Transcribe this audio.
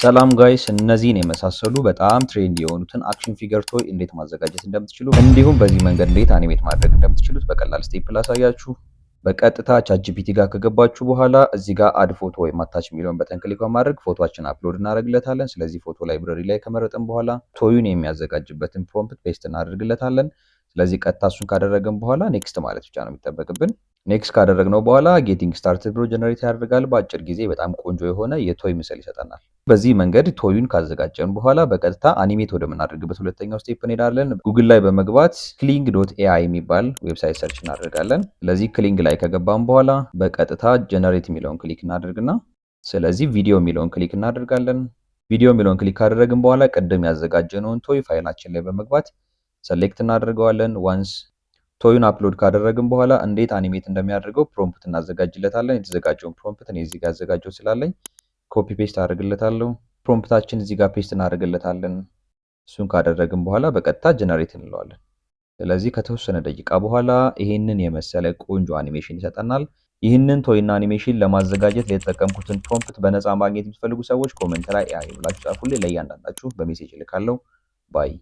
ሰላም ጋይስ እነዚህን የመሳሰሉ በጣም ትሬንድ የሆኑትን አክሽን ፊገር ቶይ እንዴት ማዘጋጀት እንደምትችሉ እንዲሁም በዚህ መንገድ እንዴት አኒሜት ማድረግ እንደምትችሉት በቀላል ስቴፕ ላሳያችሁ። በቀጥታ ቻትጂፒቲ ጋር ከገባችሁ በኋላ እዚህ ጋር አድ ፎቶ ወይም አታች የሚለውን በተን ክሊክ በማድረግ ፎቶአችን አፕሎድ እናደርግለታለን። ስለዚህ ፎቶ ላይብረሪ ላይ ከመረጥን በኋላ ቶዩን የሚያዘጋጅበትን ፕሮምፕት ፔስት እናደርግለታለን። ስለዚህ ቀጥታ እሱን ካደረግን በኋላ ኔክስት ማለት ብቻ ነው የሚጠበቅብን። ኔክስት ካደረግነው በኋላ ጌቲንግ ስታርትድ ብሎ ጀነሬት ያደርጋል። በአጭር ጊዜ በጣም ቆንጆ የሆነ የቶይ ምስል ይሰጠናል። በዚህ መንገድ ቶዩን ካዘጋጀን በኋላ በቀጥታ አኒሜት ወደምናደርግበት ሁለተኛው ስቴፕ እንሄዳለን። ጉግል ላይ በመግባት ክሊንግ ዶት ኤአይ የሚባል ዌብሳይት ሰርች እናደርጋለን። ስለዚህ ክሊንግ ላይ ከገባን በኋላ በቀጥታ ጀነሬት የሚለውን ክሊክ እናደርግና ስለዚህ ቪዲዮ የሚለውን ክሊክ እናደርጋለን። ቪዲዮ የሚለውን ክሊክ ካደረግን በኋላ ቅድም ያዘጋጀነውን ቶይ ፋይላችን ላይ በመግባት ሰሌክት እናደርገዋለን። ዋንስ ቶዩን አፕሎድ ካደረግን በኋላ እንዴት አኒሜት እንደሚያደርገው ፕሮምፕት እናዘጋጅለታለን። የተዘጋጀውን ፕሮምፕት እኔ እዚህ ጋር አዘጋጀው ስላለኝ ኮፒ ፔስት አደርግለታለሁ። ፕሮምፕታችን እዚህ ጋር ፔስት እናደርግለታለን። እሱን ካደረግን በኋላ በቀጥታ ጀነሬት እንለዋለን። ስለዚህ ከተወሰነ ደቂቃ በኋላ ይሄንን የመሰለ ቆንጆ አኒሜሽን ይሰጠናል። ይህንን ቶይና አኒሜሽን ለማዘጋጀት የተጠቀምኩትን ፕሮምፕት በነፃ ማግኘት የምትፈልጉ ሰዎች ኮሜንት ላይ ኤአይ ብላችሁ ጻፉልኝ። ለእያንዳንዳችሁ በሜሴጅ እልካለሁ። ባይ